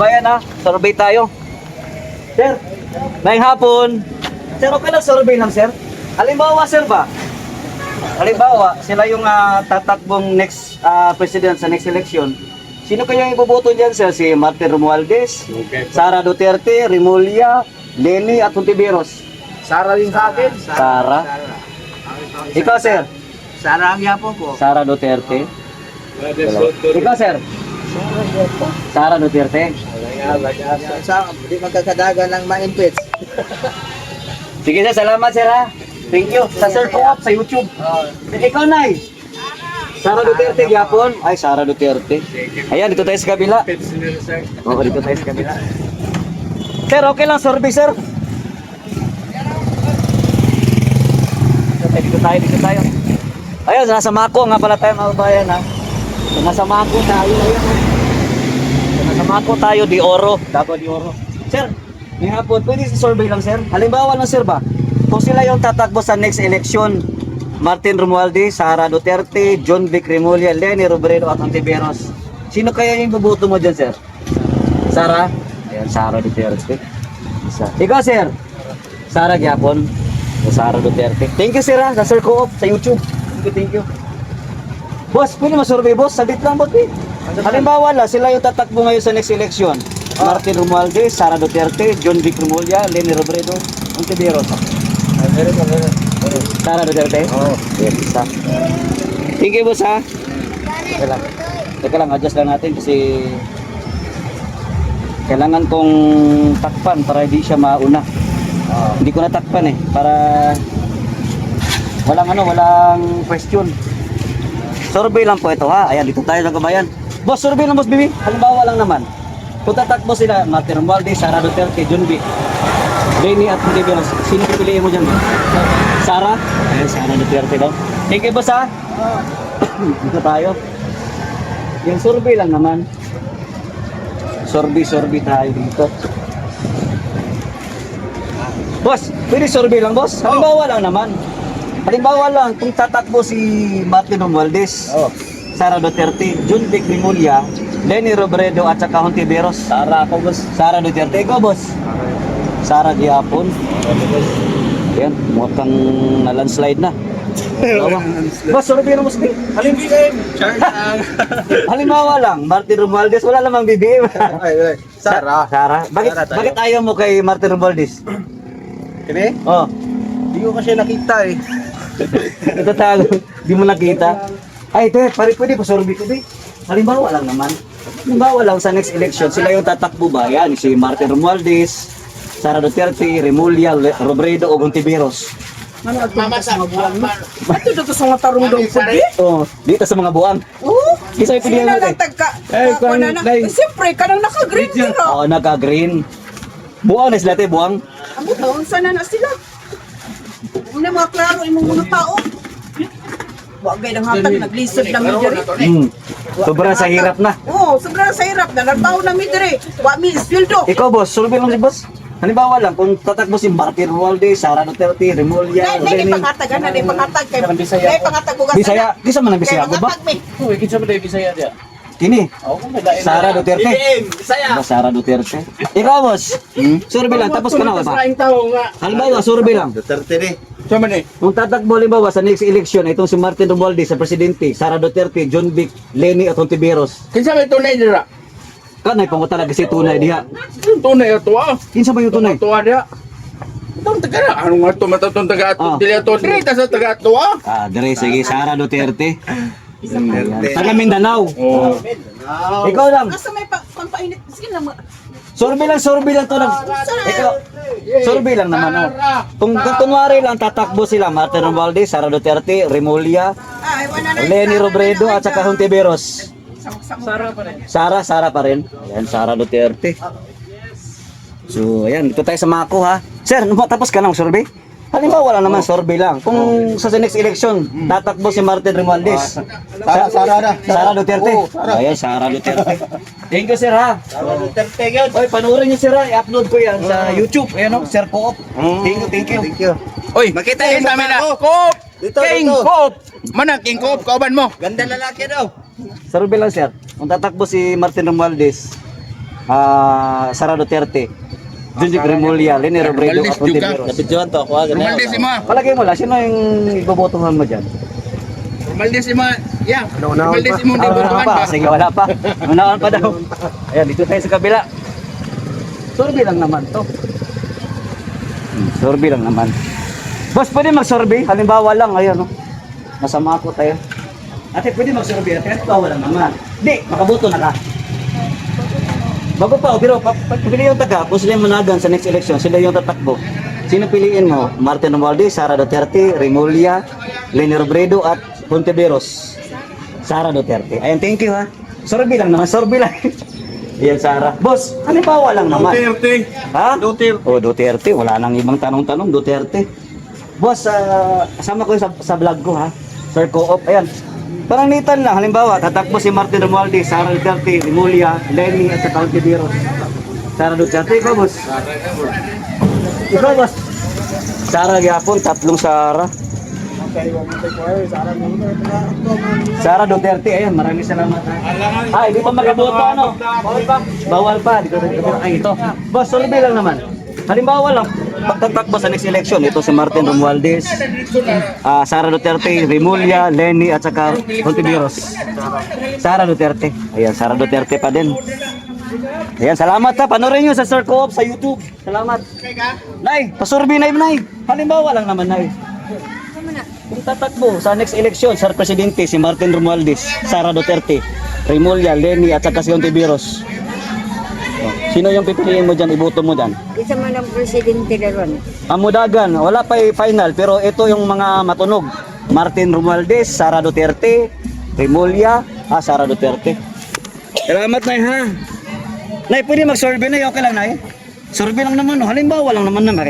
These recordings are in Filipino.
kabayan ha, survey tayo. Sir, ngayong hapon. Sir, okay lang survey lang sir. Halimbawa sir ba? Halimbawa, sila yung tatakbong next president sa next election. Sino kaya yung iboboto diyan sir? Si Martin Romualdez, Sara Duterte, Remulla, Leni at Hontiveros. Sara rin sa akin. Sara. Ikaw sir? Sara ang yapo ko. Sara Duterte. Ikaw sir? Sara Duterte. Hindi magkakadagan ng ma-impits. Sige sir, salamat sir ha. Thank you. Sa Sir Co-op sa YouTube. Ikaw Nay. Sara Duterte gyapon. Ay, Sara Duterte. Ayan, dito tayo sa kabila. Oo, dito tayo sa kabila. Sir, okay lang survey sir. Dito tayo. Ayun, nasa Mako nga pala tayo mga bayan ha. Nasa Mako tayo. Nasa Mako tayo, Di Oro. Davao Di Oro. Sir, may hapon, pwede si survey lang sir. Halimbawa lang sir ba? Kung sila yung tatakbo sa next election, Martin Romualdez, Sara Duterte, John Vic Remulla, Leni Robredo at Hontiveros. Sino kaya yung bubuto mo dyan sir? Sara? Ayan, Sara Duterte. Isa. Ikaw sir? Sara gyapon. Sara Duterte. Thank you sir ha, sa Sir Co-op sa YouTube. Thank you. Boss, pwede ma-survey boss? Saglit lang boss eh. Halimbawa lang, sila yung tatakbo ngayon sa next election. Martin Romualdez, Sara Duterte, John Vic Remulla, Leni Robredo, Hontiveros. Sara Duterte? Oo. Yes, isa. Thank you boss ha. Teka lang, adjust lang natin kasi kailangan kong takpan para hindi siya mauna. Hindi ko natakpan eh, para walang question. Survey lang po ito ha. Ayan, dito tayo sa kabayan. Boss, survey lang boss, Bibi. Halimbawa lang naman. Kung tatakbo sila, Martin Romualdez, Sara Duterte, John Vic, Leni at Hontiveros. Sino pipiliin mo dyan? Sara? Ayan, Sara Duterte daw. Thank you boss ha. Dito tayo. Yung survey lang naman. Survey tayo dito. Boss, pwede survey lang boss? Halimbawa lang naman. Halimbawa lang, kung tatakbo si Martin Romualdez, Sara Duterte, John Vic Remulla, Leni Robredo at saka Hontiveros. Sara ako boss. Sara Duterte. Ikaw boss? Sara gyapon. Yan, mukhang na-landslide na. Boss, survey lang boss. Halimbawa lang, Martin Romualdez, wala lamang BBM. Sara. Bakit ayaw mo kay Martin Romualdez? Kini? Oh. Hindi ko kasi nakita eh. Ito tayo, di mo nakita. Ay, pare, pwede po survey ko, be. Halimbawa lang naman. Halimbawa lang sa next election, sila yung tatakbo ba? Yan, si Martin Romualdez, Sara Duterte, Remulla, Robredo o Hontiveros. Mama sa mga buwan mo. Ato dito sa mga tarong daw po, di? Oh, dito sa mga buwang. Oo. Isa yung pilihan Sila natin. nagtagka. Eh, Siyempre, kanang naka-green sila. Oo, naka-green. Buwang na sila, te, buwang. Amo taon, sana na sila. Una mga klaro, imong mga tao. Wagay ng hatag, naglisod ng midiri. Sobra sa hirap na. Oo, sobrang sa hirap. Nagtao ng midiri. Wa mi isweldo. Ikaw, boss, survey lang si boss. Halimbawa lang, kung tatakbo si Martin Romualdez, Sara Duterte, Remulla, Nay, Leni. pangatag, nay, pangatag. Bisaya. Nay, pangatag bugas. Bisaya, kisa man ang Bisaya ko ba? Uy, kinsa man dai Bisaya dia? Kini, Ako kung nadain. Sara Duterte. Bisaya. Ba, Sara Duterte. Ikaw, boss. Survey lang, tapos ka na ba? Sa tao nga. Halimbawa, survey lang. Duterte ni. Sama ni. Kung tatakbo halimbawa sa next election, itong si Martin Romualdez sa presidente, Sara Duterte, John Vic, Leni at Hontiveros. Kinsa man tunay dira? Kanay pang talaga si tunay diha. Tunay ato ah. Kinsa ba yung tunay? Tuwa dia. Itong taga na. Ano nga ito? Matatong taga ato. Dili ato. Dili ta sa taga ato ah. Dire, sige, Sara Duterte. Taga Mindanao. Oh. Ikaw lang. Asa may pampainit. Sige na. Survey lang to lang. Ikaw, survey lang naman. Oh. Kung kunwari lang tatakbo sila, Martin Romualdez, Sara Duterte, Remulla, Leni Robredo at saka Hontiveros. Sara pa rin. Ayan, Sara Duterte. So, ayan, dito tayo sa Mako ha. Sir, tapos ka ng survey? Halimbawa wala naman, survey lang. Kung sa next election, tatakbo si Martin Romualdez. Sara Duterte. Ayan, Sara Duterte. Thank you, sir ha. Duterte yun. Oy, panoorin niyo sir ha. I-upload ko yan sa YouTube. Ayan o, Sir Co-op. Thank you. Oy, makita yun sa amin na. Coop! King Coop! Mana, King Coop, kauban mo. Ganda lalaki daw. Survey lang, sir. Kung tatakbo si Martin Romualdez, Sara Duterte, Junjik Remulla, Leni Robredo at Ontiveros. Napidyohan to ako. Romaldes ima. Palagay mo lang, sino yung ibobotohan mo dyan? Romaldes ima. Yeah. Romaldes ima di Wala botohan pa, ba? sige wala pa. Unahan pa daw. Ayan, dito tayo sa kabila. Survey lang naman to. Survey lang naman. Boss, pwede mag-survey? Halimbawa lang, ayun, no? Masama ako tayo. Ate, pwede mag-survey? Ate, bawal lang naman. Di, makaboto na ka. Bago pa, pero pili yung taga, kung sila yung managan sa next election, sila yung tatakbo. Sino piliin mo? Martin Romualdez, Sara Duterte, Remulla, Leni Robredo at Ontiveros. Sara Duterte. Ayan, thank you ha. Survey lang naman, survey lang. Ayan, Sara. Boss, halimbawa lang naman. Duterte. Ha? Duterte. Oh, Duterte. Wala nang ibang tanong-tanong. Duterte. Boss, kasama ko sa vlog ko ha. Sir Co-op. Ayan. Panganitan lang. Halimbawa, tatakbo si Martin Romualdez, Sara Duterte, Remulla, Leni at sa Ontiveros. Sara Duterte. Ikaw, boss. Ikaw, boss. Sara Gyapon. Tatlong Sara. Sara Duterte. Ayan, maraming salamat ha. Ay, di pa makaboto ano? Bawal pa. Bawal pa. Ay, ito. Boss, survey lang naman. Halimbawa lang, pagtatakbo sa next election, ito si Martin Romualdez, Sara Duterte, Remulla, Leni at saka Ontiveros. Sara Duterte. Ayan, Sara Duterte pa din. Ayan, salamat ha. Panorin nyo sa Sir Co-op sa YouTube. Salamat. Nay, pasurvey na yun, Nay. Halimbawa lang naman, Nay. Kung tatakbo sa next election, Sir Presidente, si Martin Romualdez, Sara Duterte, Remulla, Leni at saka si Ontiveros. Sino yung pipiliin mo dyan, iboto mo dyan? Isa man ang presidente na ron. Amudagan, wala pa final, pero ito yung mga matunog. Martin Romualdez, Sara Duterte, Remulla, Sara Duterte. Salamat, Nay, ha? Nay, pwede mag-survey na, okay lang, Nay? Survey lang naman, no? Halimbawa lang naman na,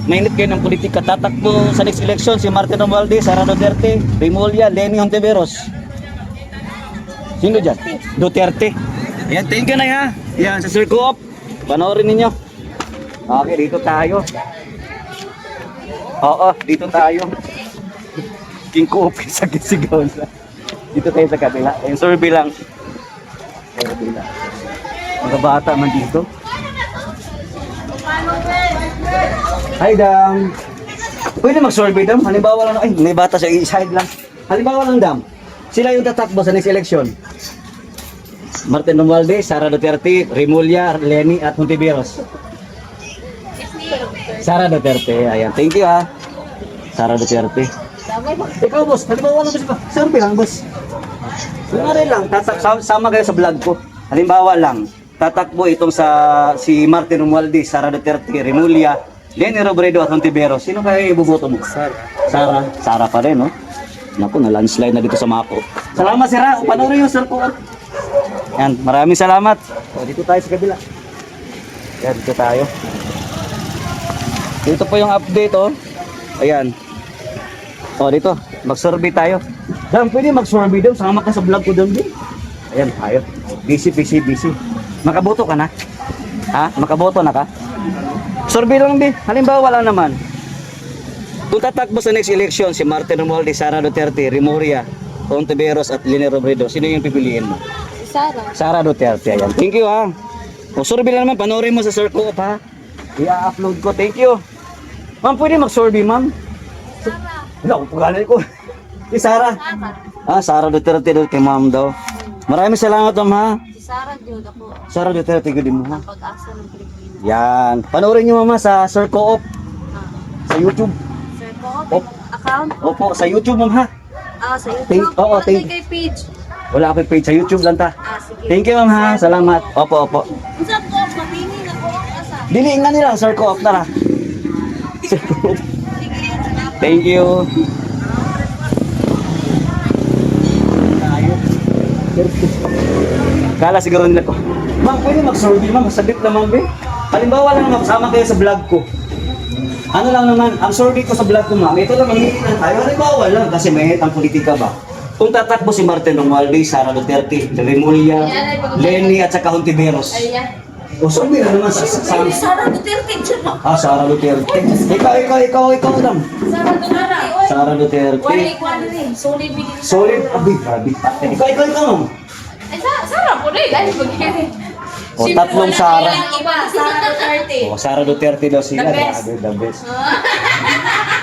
mainit kayo ng politika. Tatakbo sa next election si Martin Romualdez, Sara Duterte, Remulla, Leni Ontiveros. Sino dyan? Duterte. Ayan, thank you, Nay, ha? Yan, sa Sir Co-op. Panoorin ninyo. Okay, dito tayo. Oo, dito tayo. King Co-op, sigaw na. Dito tayo sa kabila. Ayan, survey lang. Survey lang. Mga bata man dito. Hi, Dam. Pwede mag-survey, Dam. Halimbawa lang, ay, may bata sa side lang. Halimbawa lang, Dam. Sila yung tatakbo sa next election. Martin Romualdez, Sara Duterte, Remulla, Leni at Ontiveros. Sara Duterte, ayan. Thank you ha. Sara Duterte. Ikaw, boss, halimbawa lang ba? Survey lang, boss. Kunwari lang, sama kayo sa vlog ko. Halimbawa lang, tatakbo itong si Martin Romualdez, Sara Duterte, Remulla, Leni Robredo at Ontiveros. Sino kaya ibuboto mo? Sara. Sara pa rin, no? Naku, na-landslide na dito sa mako. Salamat, Sira. Panoorin yung Sir Co-op. Yan, maraming salamat. O, dito tayo sa kabila. Yan, dito tayo. Dito po yung update, oh. Ayan. O, dito. Mag-survey tayo. Dam, pwede mag-survey daw. Sama ka sa vlog ko daw, din. Ayan, tayo. Busy. Makaboto ka na? Ha? Makaboto na ka? Survey lang, din. Halimbawa lang naman. Kung tatakbo sa next election, si Martin Romualdez, Sara Duterte, Remulla, Ontiveros at Leni Robredo, sino yung pipiliin mo? Sara. Sara Duterte, ayan. Thank you, ha. O, survey lang naman. Panoorin mo sa Sir Co-op, ha. I-upload ko. Thank you. Ma'am, pwede mag-survey, ma'am? Wala, kung pagalan ko. Si Sara. Sara Duterte doon kay ma'am daw. Maraming salamat, ma'am, ha. Si Sara Jud ako. Sara Duterte, good mo, ha. Pag-asa ng Pilipinas. Yan. Panoorin nyo, mama, sa Sir Co-op. Sa YouTube. Sir Co-op account? Opo, sa YouTube, ma'am, ha. Sa YouTube. Oo, Ano kay page? Wala akong page sa YouTube lang ta. Sige. Thank you, ma'am, ha. Salamat. Opo. Sir Co-op, mabini na ko. Asa? Dili nga nila, Sir Co-op na, ha. Sir Co-op. Thank you. Kala siguro nila ko. Ma'am, pwede mag-survey, ma'am. Saglit naman, be. Halimbawa lang, kasama kayo sa vlog ko. Ano lang naman, ang survey ko sa vlog ko, ma'am, ito lang, manginginan tayo. Halimbawa lang, kasi may ang politika ba? Kung tatakbo si Martin Romualdez, Sara Duterte, Remulla, Leni at saka Ontiveros. O, survey na naman sa Sara Duterte dyan mo. Sara Duterte. Ikaw lang. Sara Duterte. Sara Duterte. Wali rin. Solid bigyan. Solid, grabe. Ikaw, ma'am. Ay, Sara po rin. Dahil bagyan. O, tatlong Sara. Iba, Sara Duterte. O, Sara Duterte daw sila. The best. Grabe, the best.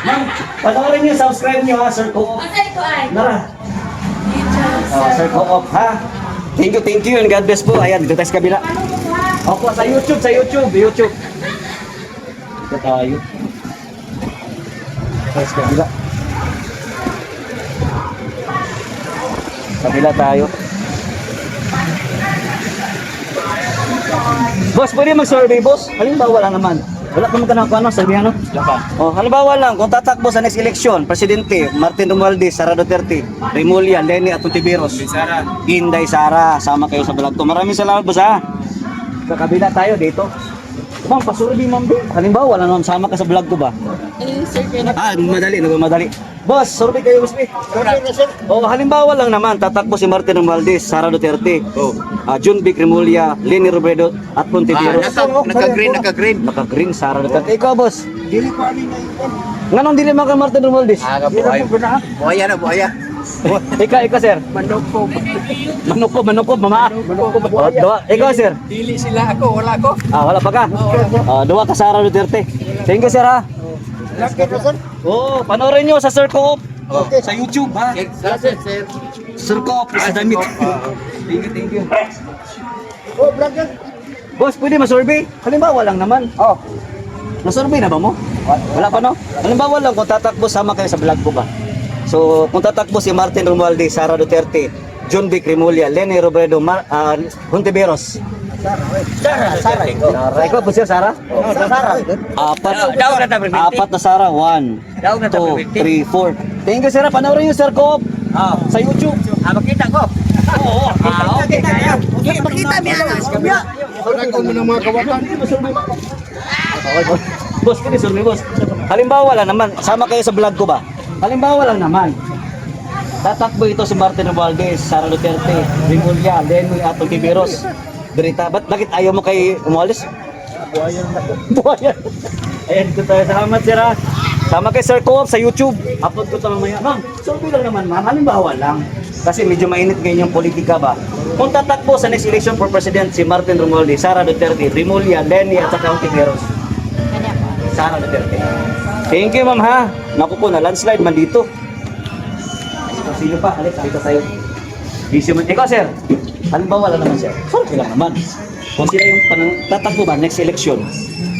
Ma'am, panoorin niyo, subscribe niyo ha, Sir Coop. Asa ito ay? Nara. Sir Coop ha. Thank you, and God bless po. Ayan, dito tayo sa kabila. Opo, sa YouTube. Dito tayo. Tayo sa kabila. Kabila tayo. Boss, pwede mag-survey, boss? Halimbawa lang naman. Wala pa magkanang kung ano, sabihan, no? Oh, halimbawa lang, kung tatakbo sa next election, Presidente, Martin Romualdez, Sara Duterte, Remulla, Leni at Ontiveros. Inday Sara, sama kayo sa vlog ko. Maraming salamat, boss, ha? Sa kabila tayo, dito. Ma'am, pasurvey, ma'am. Halimbawa lang naman, sama ka sa vlog ko ba? Madali. Boss, survey kayo, boss. Oh, halimbawa lang naman, tatakbo si Martin Romualdez, Sara Duterte, Jun Vic Remulla, Leni Robredo, at Ontiveros. Naka-green. Naka-green, Sara Duterte. Ikaw, boss. Nganong dili man ka Martin Romualdez? Buhaya. Ikaw, sir. Manukop, mama. Oh, dua. Ikaw, sir. Dili sila ako, wala ako. Wala pa ka? Dua ka Sara Duterte. Thank you, sir, ha? Oo, panoorin nyo sa Sir Coop. Sa YouTube, ha? Sir Coop, sa damit. Thank you. Boss, pwede ma-survey? Halimbawa lang naman. Na-survey na ba mo? Wala pa, no? Halimbawa lang kung tatakbo, sama kayo sa vlog ko ba? So, kung tatakbo si Martin Romualdez, Sara Duterte, Jun Vic Remulla, Leni Robredo, Ontiveros. Sara. Ikaw po siya, Sara? Apat na Sara. 1, 2, 3, 4. Thank you, sir. Panoorin yung Sir Coop sa YouTube. Makita ko. Oo. Okay, kaya. Makita niya na. Ako mo ng mga kawatan. Boss, kini survey, boss. Halimbawa lang naman, sama kayo sa vlog ko ba? Halimbawa lang naman. Tatakbo ito si Martin Romualdez, Sara Duterte, Remulla, Leni at Ontiveros. Berita, bakit ayaw mo kay Romualdez? Buhayan. Ayan, dito tayo. Salamat, sir, ha? Sama kay Sir Coop sa YouTube. Upload ko ito mamaya. Ma'am, survey lang naman, ma'am. Halimbawa lang. Kasi medyo mainit ngayon yung politika ba? Kung tatakbo sa next election for president si Martin Romualdez, Sara Duterte, Remulla, Leni at saka Ontiveros. Sara Duterte. Thank you, ma'am, ha? Naku po, na landslide man dito. Sino pa? Alex, dito tayo. Busy man. Ikaw, sir. Halimbawa lang naman, sir. Survey lang naman. Kung sila yung tatakbo ba next election,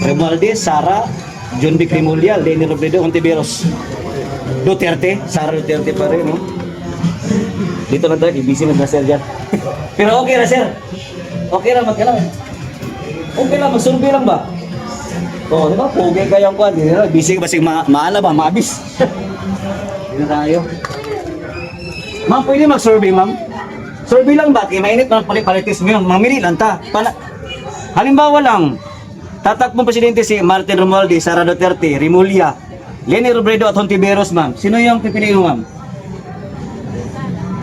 Romualdez, Sara, Jun Vic Remulla, Leni Robredo, Ontiveros, Duterte, Sara Duterte pa rin, no? Dito lang tayo, busy na sir dyan. Pero okay na, sir. Okay lang, magkalang. Okay lang, mag-survey lang ba? Oo, di ba? Pugay kayang kwan. Busy ka ba? Maala ba? Maabis. Dito tayo. Ma'am, pwede mag-survey, ma'am? Survey lang ba? Kaya mainit na palitis ngayon. Mamili lang ta. Halimbawa lang, tatakbong presidente si Martin Romualdez, Sara Duterte, Remulla, Leni Robredo at Ontiveros, ma'am. Sino yung pipiliin mo, ma'am?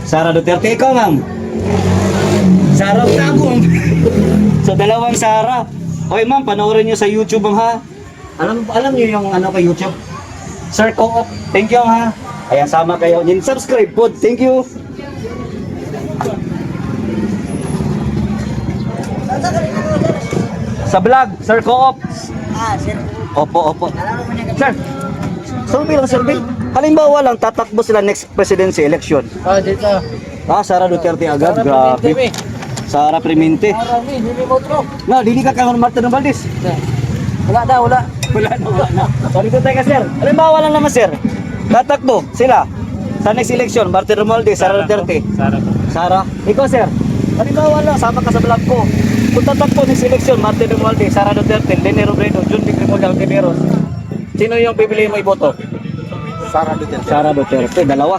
Sara Duterte, ikaw, ma'am. Sara Tagong. So, dalawang Sara. Okay, ma'am, panoorin nyo sa YouTube, ma'am, ha? Alam nyo yung ano kay YouTube? Sir Coop, thank you, ha? Ayan, sama kayo. Subscribe po. Thank you. Sa vlog, Sir Coop. Sir. Opo. Sir, survey lang, survey. Halimbawa lang, tatakbo sila next presidency election. Dito. Sara Duterte agad. Grabe. Sara Primente. No, dili ka kang Martin Romualdez. Wala na. So, dito tayo ka, sir. Halimbawa lang naman, sir. Tatakbo sila sa next election, Martin Romualdez, Sara Duterte. Sara. Ikaw, sir. Halimbawa lang, sama ka sa vlog ko. Kung tatakbo next election, Martin Romualdez, Sara Duterte, Leni Robredo, Jun Vic Remulla, Ontiveros. Sino yung pipiliin mo iboto? Sara Duterte. Sara Duterte, dalawa.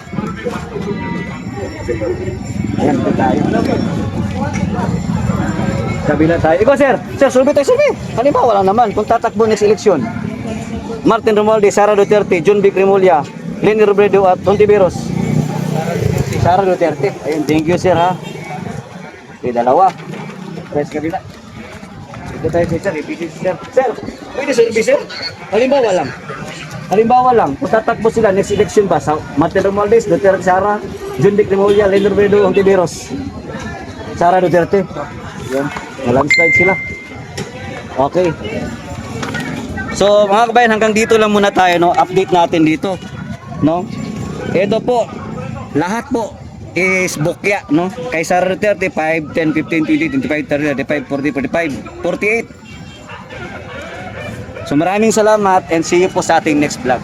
Ayan, dito tayo. Kabila tayo. Ikaw, sir. Sir, survey tayo, survey. Halimbawa lang naman, kung tatakbo next election, Martin Romualdez, Sara Duterte, Jun Vic Remulla, Leni Robredo at Ontiveros. Sara Duterte. Ayun, thank you, sir, ha. Okay, dalawa. Press kabila. Dito tayo, sir. Repeat, sir. Sir, pwede survey, sir. Halimbawa lang, kung tatakbo sila next election ba sa Martin Romualdez, Duterte, Sara, Jun Vic Remulla, Leni Robredo, Ontiveros. Sara Duterte. Yan. Na-landslide sila. Okay. So mga kabayan, hanggang dito lang muna tayo, no? Update natin dito, no? Ito po, lahat po is bukya, no? Kay Sar 35, 10, 15, 20, 25, 30, 35, 40, 45, 48. So maraming salamat and see you po sa ating next vlog.